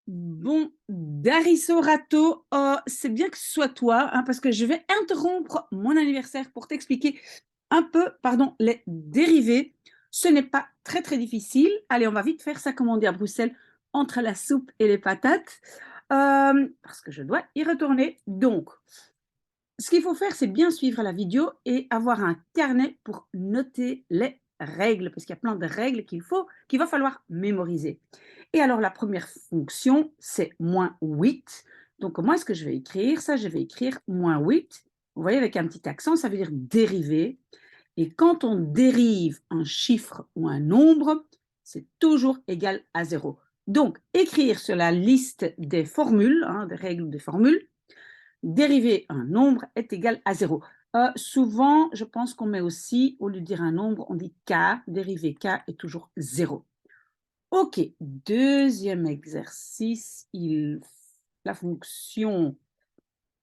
Bon, Darisso Rato, c'est bien que ce soit toi, hein, parce que je vais interrompre mon anniversaire pour t'expliquer un peu, pardon, les dérivés. Ce n'est pas très très difficile. Allez, on va vite faire ça comme on dit à Bruxelles, entre la soupe et les patates, parce que je dois y retourner. Donc, ce qu'il faut faire, c'est bien suivre la vidéo et avoir un carnet pour noter les règles, parce qu'il y a plein de règles qu'il va falloir mémoriser. Et alors, la première fonction, c'est -8. Donc, comment est-ce que je vais écrire ça? Je vais écrire -8. Vous voyez, avec un petit accent, ça veut dire dériver. Et quand on dérive un chiffre ou un nombre, c'est toujours égal à 0. Donc, écrire sur la liste des formules, hein, des règles des formules, dériver un nombre est égal à 0. Souvent, je pense qu'on met aussi, au lieu de dire un nombre, on dit k, dérivé k est toujours 0. OK, deuxième exercice, la fonction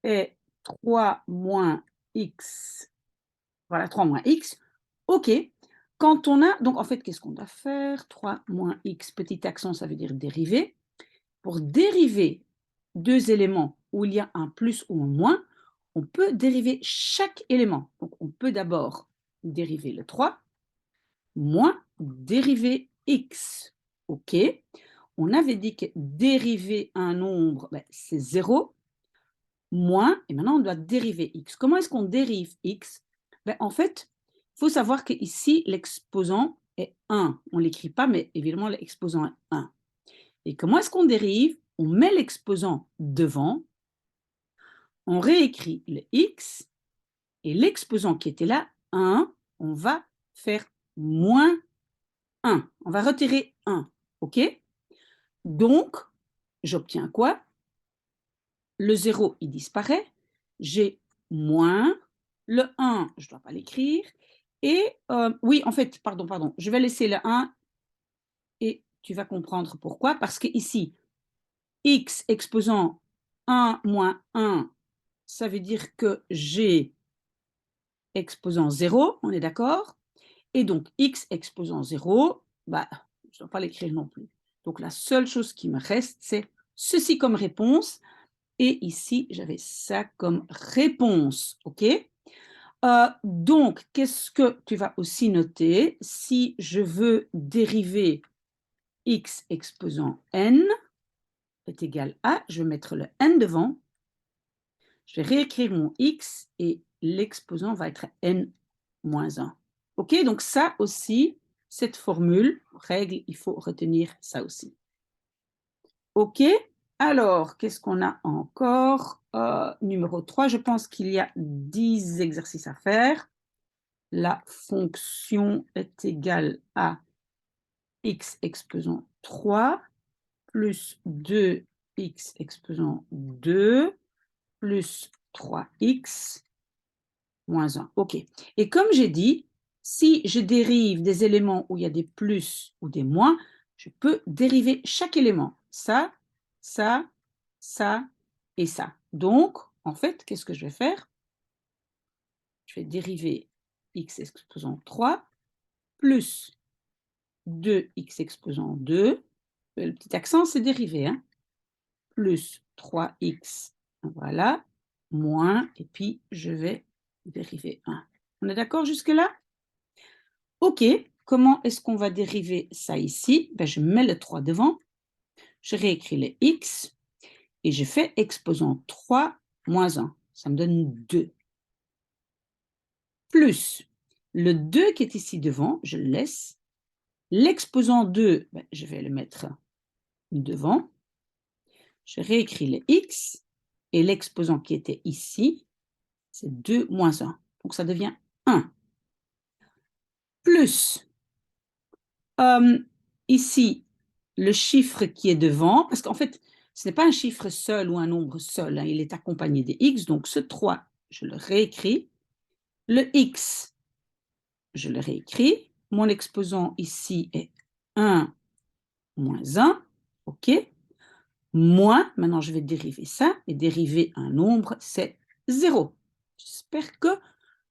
est 3 moins x. Voilà, 3 moins x. OK, quand on a, donc en fait, qu'est-ce qu'on doit faire? 3 moins x, petit accent, ça veut dire dériver. Pour dériver deux éléments où il y a un plus ou un moins, on peut dériver chaque élément. Donc, on peut d'abord dériver le 3 moins dériver x. OK. On avait dit que dériver un nombre, ben, c'est 0, moins, et maintenant on doit dériver x. Comment est-ce qu'on dérive x? Ben, en fait, il faut savoir qu'ici, l'exposant est 1. On ne l'écrit pas, mais évidemment, l'exposant est 1. Et comment est-ce qu'on dérive? On met l'exposant devant, on réécrit le x, et l'exposant qui était là, 1, on va faire moins 1. On va retirer 1. OK? Donc, j'obtiens quoi? Le 0, il disparaît. J'ai moins. Le 1, je ne dois pas l'écrire. Et oui, en fait, pardon, je vais laisser le 1 et tu vas comprendre pourquoi. Parce que ici, x exposant 1 moins 1, ça veut dire que j'ai exposant 0, on est d'accord? Et donc, x exposant 0, bah, je ne dois pas l'écrire non plus. Donc, la seule chose qui me reste, c'est ceci comme réponse. Et ici, j'avais ça comme réponse. OK? Donc, qu'est-ce que tu vas aussi noter? Si je veux dériver x exposant n est égal à, je vais mettre le n devant, je vais réécrire mon x et l'exposant va être n moins 1. OK? Donc ça aussi, cette formule, règle, il faut retenir ça aussi. OK? Alors, qu'est-ce qu'on a encore? Numéro 3, je pense qu'il y a 10 exercices à faire. La fonction est égale à x exposant 3 plus 2x exposant 2 plus 3x moins 1. OK. Et comme j'ai dit, si je dérive des éléments où il y a des plus ou des moins, je peux dériver chaque élément. Ça, ça, ça et ça. Donc, en fait, qu'est-ce que je vais faire? Je vais dériver x exposant 3 plus 2x exposant 2. Le petit accent, c'est dérivé, hein? Plus 3x, voilà, moins, et puis je vais dériver 1. On est d'accord jusque-là? OK, comment est-ce qu'on va dériver ça ici? Ben, je mets le 3 devant, je réécris le x et je fais exposant 3 moins 1. Ça me donne 2. Plus le 2 qui est ici devant, je le laisse. L'exposant 2, ben, je vais le mettre devant. Je réécris le x et l'exposant qui était ici, c'est 2 moins 1. Donc ça devient 1. Plus ici, le chiffre qui est devant, parce qu'en fait, ce n'est pas un chiffre seul ou un nombre seul, hein, il est accompagné des x, donc ce 3, je le réécris. Le x, je le réécris. Mon exposant ici est 1 moins 1, OK. Moins, maintenant je vais dériver ça, et dériver un nombre, c'est 0. J'espère que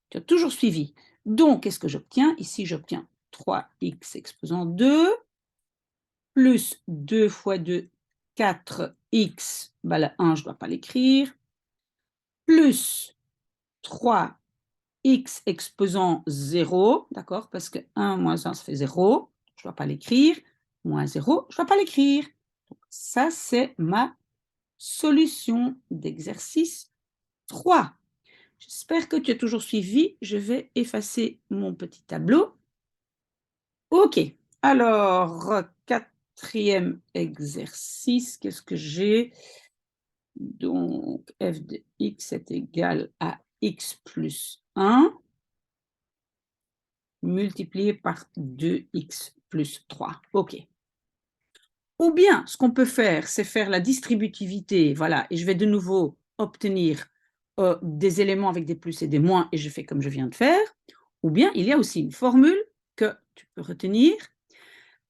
tu as toujours suivi. Donc, qu'est-ce que j'obtiens? Ici, j'obtiens 3x exposant 2, plus 2 fois 2, 4x, bah, le 1, je ne dois pas l'écrire, plus 3x exposant 0, d'accord, parce que 1 moins 1, ça fait 0, je ne dois pas l'écrire, moins 0, je ne dois pas l'écrire. Donc, ça, c'est ma solution d'exercice 3. J'espère que tu as toujours suivi. Je vais effacer mon petit tableau. OK. Alors, quatrième exercice, qu'est-ce que j'ai? Donc, f de x est égal à x plus 1 multiplié par 2x plus 3. OK. Ou bien, ce qu'on peut faire, c'est faire la distributivité, voilà, et je vais de nouveau obtenir des éléments avec des plus et des moins, et je fais comme je viens de faire. Ou bien, il y a aussi une formule que tu peux retenir.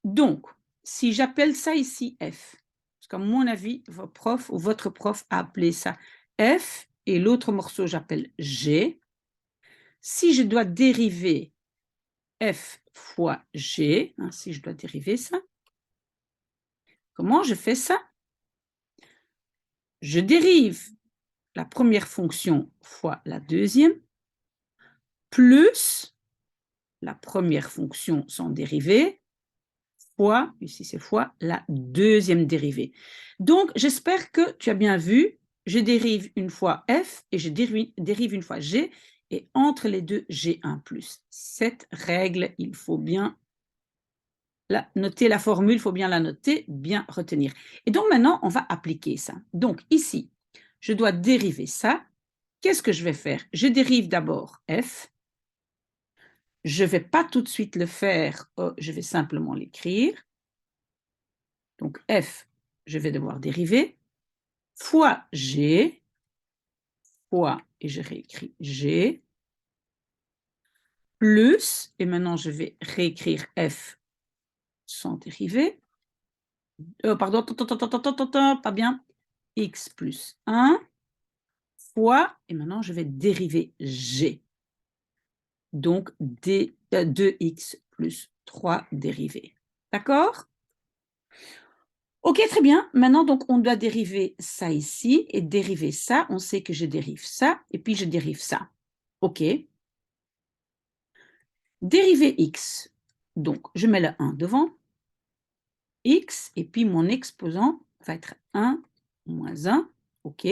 Donc, si j'appelle ça ici f, parce qu'à mon avis, votre prof ou votre prof a appelé ça f, et l'autre morceau, j'appelle g. Si je dois dériver f fois g, hein, si je dois dériver ça, comment je fais ça? Je dérive la première fonction fois la deuxième, plus la première fonction sans dérivée, fois, ici c'est fois, la deuxième dérivée. Donc, j'espère que tu as bien vu, je dérive une fois f et je dérive une fois g, et entre les deux, j'ai un plus. Cette règle, il faut bien noter, la formule, il faut bien la noter, bien retenir. Et donc maintenant, on va appliquer ça. Donc ici, je dois dériver ça. Qu'est-ce que je vais faire? Je dérive d'abord f. Je ne vais pas tout de suite le faire, je vais simplement l'écrire. Donc f, je vais devoir dériver, fois g, fois, et je réécris g, plus, et maintenant je vais réécrire f sans dériver. Pardon, pas bien, x plus 1, fois, et maintenant je vais dériver g. Donc 2x plus 3 dérivés. D'accord? OK, très bien. Maintenant, donc, on doit dériver ça ici et dériver ça. On sait que je dérive ça et puis je dérive ça. OK. Dériver x. Donc, je mets le 1 devant. X et puis mon exposant va être 1 moins 1. OK.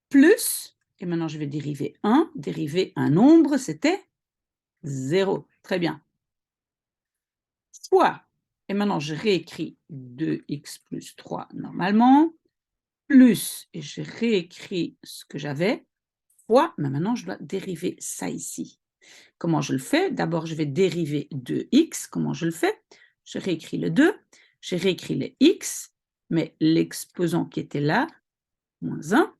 Plus, et maintenant je vais dériver 1. Dériver un nombre, c'était 0. Très bien. Fois, et maintenant je réécris 2x plus 3 normalement. Plus, et je réécris ce que j'avais, fois, mais maintenant je dois dériver ça ici. Comment je le fais? D'abord, je vais dériver 2x. Comment je le fais? Je réécris le 2, je réécris le x, mais l'exposant qui était là, moins 1,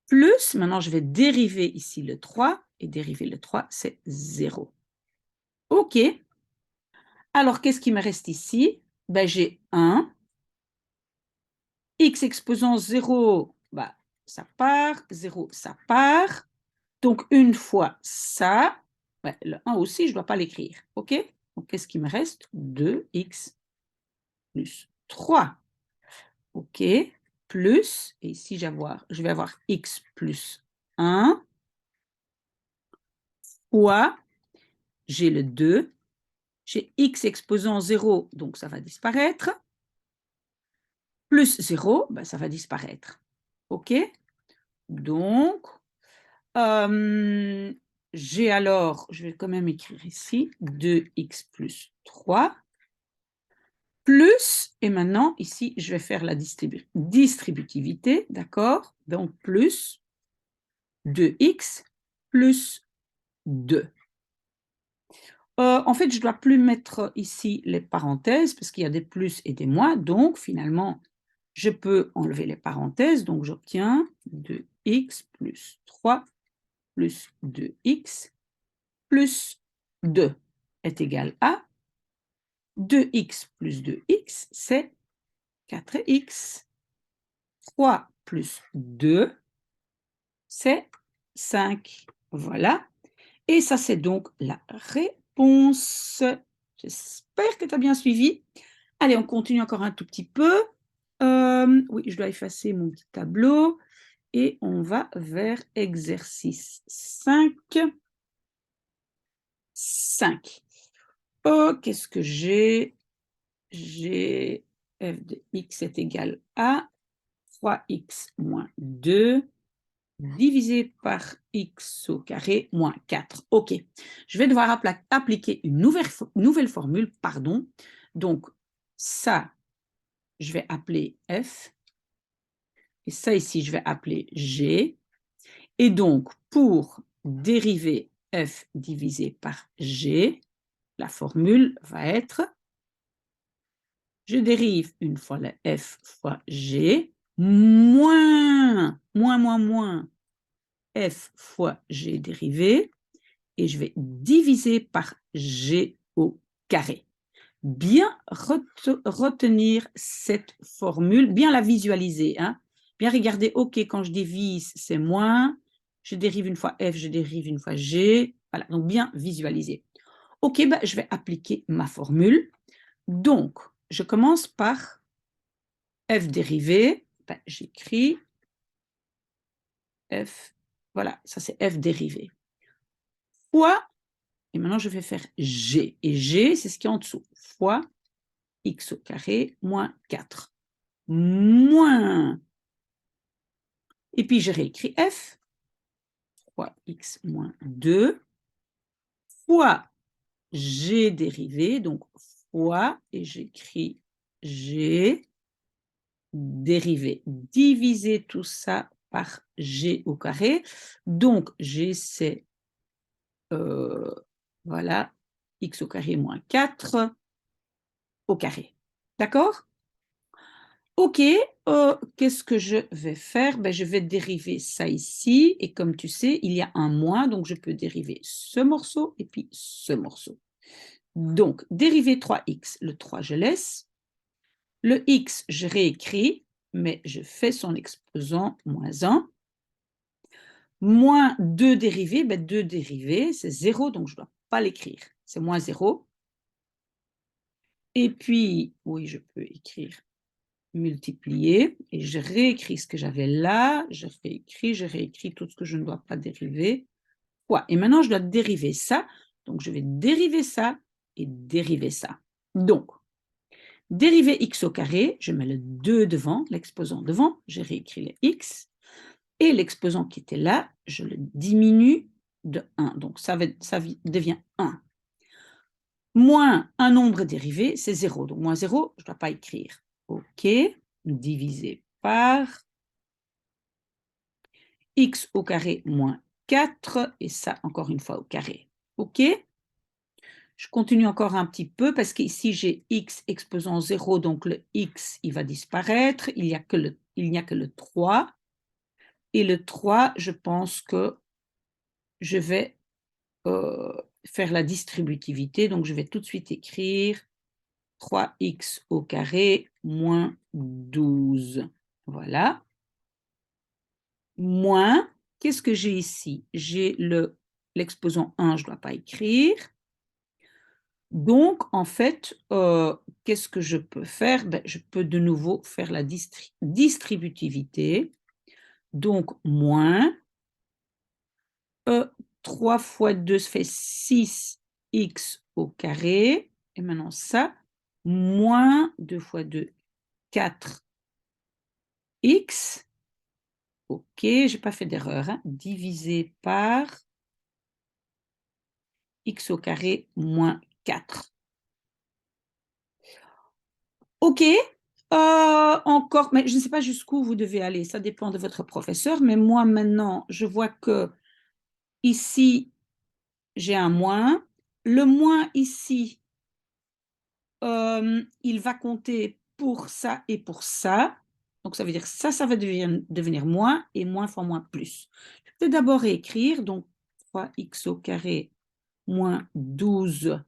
plus, maintenant je vais dériver ici le 3, et dériver le 3, c'est 0. OK. Alors, qu'est-ce qui me reste ici? Ben, j'ai 1. X exposant 0, bah, ça part, 0, ça part. Donc, une fois ça, ouais, le 1 aussi, je ne dois pas l'écrire. OK? Donc, qu'est-ce qui me reste? 2x plus 3. OK? Plus, et ici, je vais avoir x plus 1 fois, j'ai le 2, j'ai x exposant 0, donc ça va disparaître, plus 0, ben, ça va disparaître. OK? Donc, j'ai alors, je vais quand même écrire ici, 2x plus 3, plus, et maintenant, ici, je vais faire la distributivité, d'accord? Donc, plus 2x plus 2. En fait, je ne dois plus mettre ici les parenthèses parce qu'il y a des plus et des moins. Donc, finalement, je peux enlever les parenthèses. Donc, j'obtiens 2x plus 3 plus 2x plus 2 est égal à 2x plus 2x, c'est 4x. 3 plus 2, c'est 5. Voilà. Et ça, c'est donc la réponse. J'espère que tu as bien suivi. Allez, on continue encore un tout petit peu. Oui, je dois effacer mon petit tableau. Et on va vers exercice 5. 5. Oh, qu'est-ce que j'ai? J'ai f de x est égal à 3x moins 2 divisé par x au carré moins 4. OK. Je vais devoir appliquer une nouvelle formule, pardon. Donc, ça, je vais appeler f. Et ça ici, je vais appeler g. Et donc, pour dériver f divisé par g, la formule va être, je dérive une fois la f fois g, moins f fois g dérivé, et je vais diviser par g au carré. Bien retenir cette formule, bien la visualiser, hein. Bien regarder, OK, quand je divise, c'est moins, je dérive une fois f, je dérive une fois g, voilà, donc bien visualiser. OK, ben, je vais appliquer ma formule. Donc, je commence par f dérivé, ben, j'écris f, voilà, ça c'est f dérivé, fois, et maintenant je vais faire g, et g, c'est ce qui est en dessous, fois x au carré moins 4, moins, et puis je réécris f, fois x moins 2, fois g dérivé, donc fois, et j'écris g, dérivé, diviser tout ça par g au carré. Donc, g, c'est, voilà, x au carré moins 4 au carré. D'accord? OK, qu'est-ce que je vais faire? Ben, je vais dériver ça ici, et comme tu sais, il y a un moins, donc je peux dériver ce morceau et puis ce morceau. Donc, dériver 3x, le 3 je laisse. Le x, je réécris, mais je fais son exposant moins 1. Moins 2 dérivés, ben 2 dérivés, c'est 0, donc je ne dois pas l'écrire. C'est moins 0. Et puis, oui, je peux écrire multiplier, et je réécris ce que j'avais là, je réécris tout ce que je ne dois pas dériver. Ouais, et maintenant, je dois dériver ça, donc je vais dériver ça et dériver ça. Donc, dériver x au carré, je mets le 2 devant, l'exposant devant, je réécris le x, et l'exposant qui était là, je le diminue de 1, donc ça devient 1. Moins un nombre dérivé, c'est 0, donc moins 0, je ne dois pas écrire. OK, divisé par x au carré moins 4, et ça, encore une fois, au carré. OK? Je continue encore un petit peu, parce qu'ici, j'ai x exposant 0, donc le x, il va disparaître. Il n'y a que le 3. Et le 3, je pense que je vais faire la distributivité. Donc, je vais tout de suite écrire 3x au carré moins 12. Voilà. Moins, qu'est-ce que j'ai ici? J'ai l'exposant 1, je ne dois pas écrire. Donc, en fait, qu'est-ce que je peux faire? Ben, je peux de nouveau faire la distributivité. Donc, moins 3 fois 2, ça fait 6x au carré. Et maintenant ça, moins 2 fois 2, 4x. OK, je n'ai pas fait d'erreur, hein, divisé par x au carré moins 4. OK, encore, mais je ne sais pas jusqu'où vous devez aller, ça dépend de votre professeur, mais moi maintenant, je vois que ici, j'ai un moins. Le moins ici, il va compter pour ça et pour ça. Donc ça veut dire ça, ça va devenir moins, et moins fois moins plus. Je vais d'abord réécrire, donc 3x au carré moins 12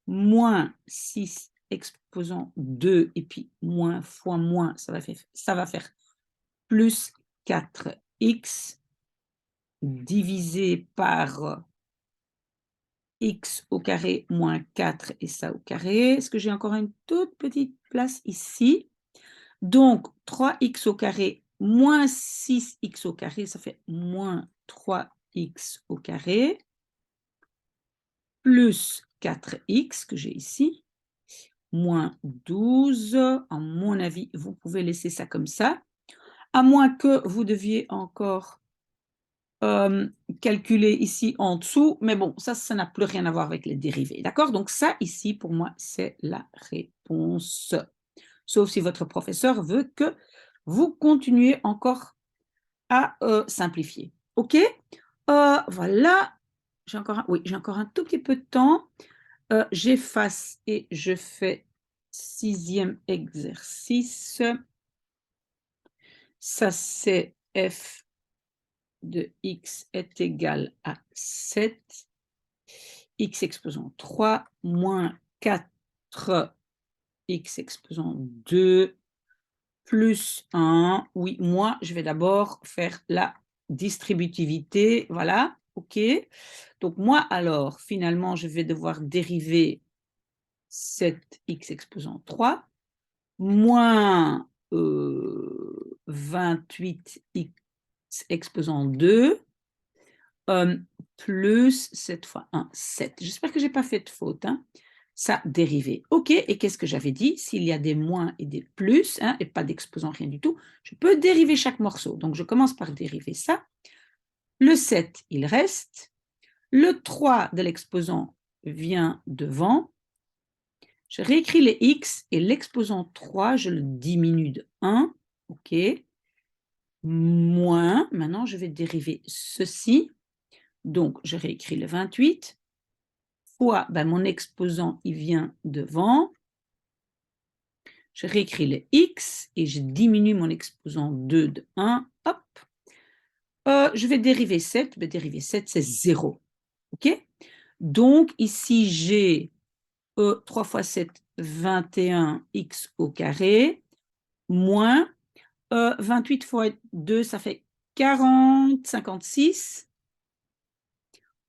moins 6 exposant 2, et puis moins fois moins, ça va faire plus 4x divisé par x au carré moins 4 et ça au carré. Est-ce que j'ai encore une toute petite place ici? Donc, 3x au carré moins 6x au carré, ça fait moins 3x au carré, plus 4x que j'ai ici, moins 12. À mon avis, vous pouvez laisser ça comme ça, à moins que vous deviez encore calculer ici en dessous, mais bon, ça n'a plus rien à voir avec les dérivés, d'accord? Donc ça, ici, pour moi, c'est la réponse. Sauf si votre professeur veut que vous continuiez encore à simplifier. OK? Voilà. J'ai encore un tout petit peu de temps. J'efface et je fais 6e exercice. Ça, c'est f de x est égal à 7, x exposant 3, moins 4, x exposant 2, plus 1. Oui, moi, je vais d'abord faire la distributivité. Voilà, OK. Donc, moi, alors, finalement, je vais devoir dériver 7x exposant 3, moins 28x exposant 2, plus 7 fois 1, 7. J'espère que je n'ai pas fait de faute. Hein. Ça, dérivé. OK, et qu'est-ce que j'avais dit? S'il y a des moins et des plus, hein, et pas d'exposant, rien du tout, je peux dériver chaque morceau. Donc, je commence par dériver ça. Le 7, il reste. Le 3 de l'exposant vient devant. Je réécris les x et l'exposant 3, je le diminue de 1. OK. Moins, maintenant, je vais dériver ceci. Donc, je réécris le 28. Fois, mon exposant, il vient devant. Je réécris le x et je diminue mon exposant 2 de 1. Hop. Je vais dériver 7. Dériver 7, c'est 0. OK? Donc, ici, j'ai 3 fois 7, 21x au carré, moins 28 fois 2, ça fait 40, 56.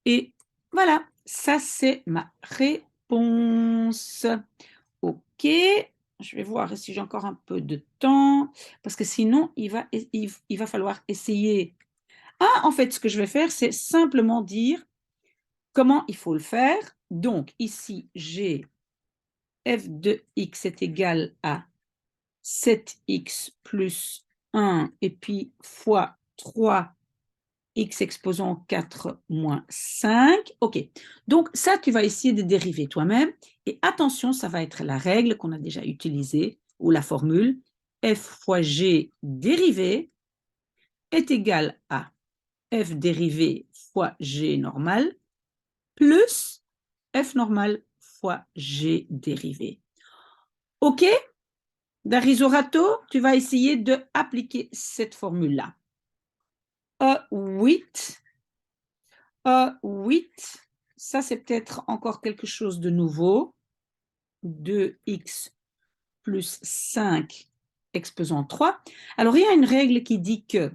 Et voilà, ça, c'est ma réponse. OK, je vais voir si j'ai encore un peu de temps, parce que sinon, il va falloir essayer. Ah, en fait, ce que je vais faire, c'est simplement dire comment il faut le faire. Donc, ici, j'ai f de x est égal à 7x plus 1, et puis fois 3 x exposant 4 moins 5. OK, donc ça, tu vas essayer de dériver toi-même. Et attention, ça va être la règle qu'on a déjà utilisée, ou la formule, f fois g dérivé est égal à f dérivé fois g normal plus f normal fois g dérivé. OK? Darisorato, tu vas essayer d'appliquer cette formule-là. 8. 8, ça c'est peut-être encore quelque chose de nouveau. 2x plus 5 exposant 3. Alors, il y a une règle qui dit que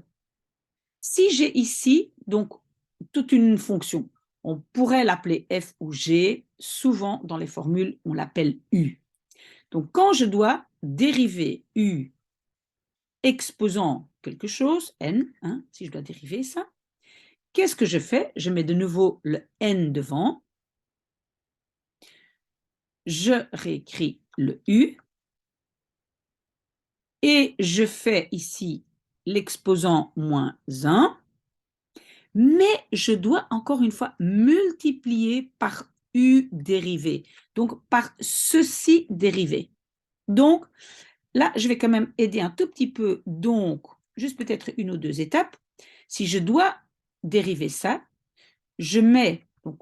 si j'ai ici, donc, toute une fonction, on pourrait l'appeler f ou g. Souvent, dans les formules, on l'appelle u. Donc, quand je dois dériver u exposant quelque chose, n, hein, si je dois dériver ça, qu'est-ce que je fais? Je mets de nouveau le n devant. Je réécris le u. Et je fais ici l'exposant moins 1. Mais je dois encore une fois multiplier par u dérivé. Donc, par ceci dérivé. Donc, là, je vais quand même aider un tout petit peu. Donc, juste peut-être une ou deux étapes. Si je dois dériver ça, je mets, donc,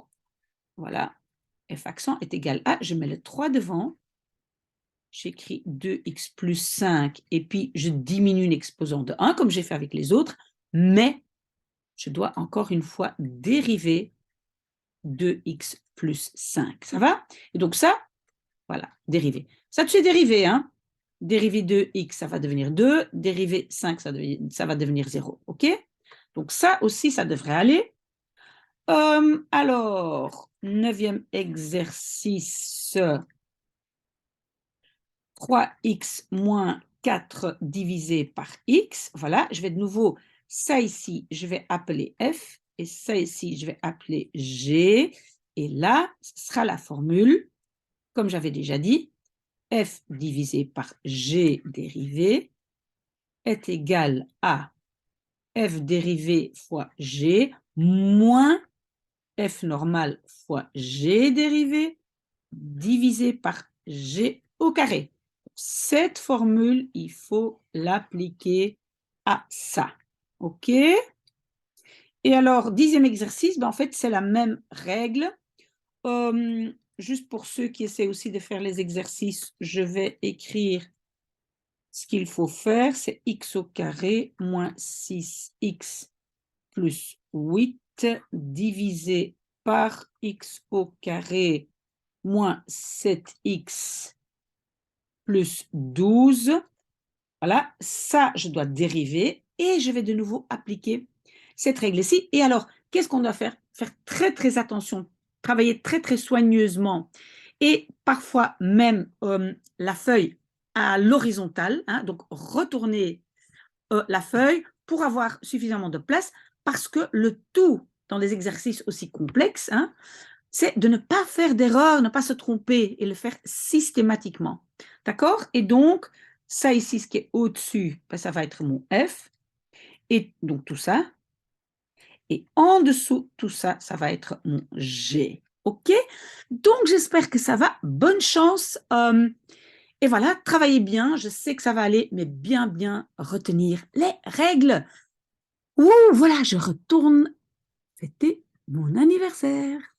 voilà, f accent est égal à, je mets le 3 devant, j'écris 2x plus 5, et puis je diminue l'exposant de 1, comme j'ai fait avec les autres, mais je dois encore une fois dériver 2x plus 5. Ça va? Et donc ça, voilà, dérivé. Ça, tu sais dériver, hein? Dérivé 2x, ça va devenir 2. Dérivé 5, ça va devenir 0. OK? Donc ça aussi, ça devrait aller. Alors, 9e exercice, 3x moins 4 divisé par x. Voilà, je vais de nouveau, ça ici, je vais appeler f, et ça ici, je vais appeler g. Et là, ce sera la formule, comme j'avais déjà dit, f divisé par g dérivé est égal à f dérivé fois g moins f normal fois g dérivé divisé par g au carré. Cette formule, il faut l'appliquer à ça. OK? Et alors, 10e exercice, en fait, c'est la même règle. Juste pour ceux qui essaient aussi de faire les exercices, je vais écrire ce qu'il faut faire. C'est x au carré moins 6x plus 8 divisé par x au carré moins 7x plus 12. Voilà, ça, je dois dériver et je vais de nouveau appliquer cette règle-ci. Et alors, qu'est-ce qu'on doit faire? Faire très, très attention, travailler très, très soigneusement et parfois même la feuille à l'horizontale, hein, donc retourner la feuille pour avoir suffisamment de place parce que le tout dans des exercices aussi complexes, hein, c'est de ne pas faire d'erreur, ne pas se tromper et le faire systématiquement. D'accord? Et donc, ça ici, ce qui est au-dessus, ben, ça va être mon F. Et donc, tout ça. Et en dessous, tout ça, ça va être mon G. OK? Donc, j'espère que ça va. Bonne chance. Et voilà, travaillez bien. Je sais que ça va aller, mais bien, bien retenir les règles. Ouh, voilà, je retourne fêter mon anniversaire.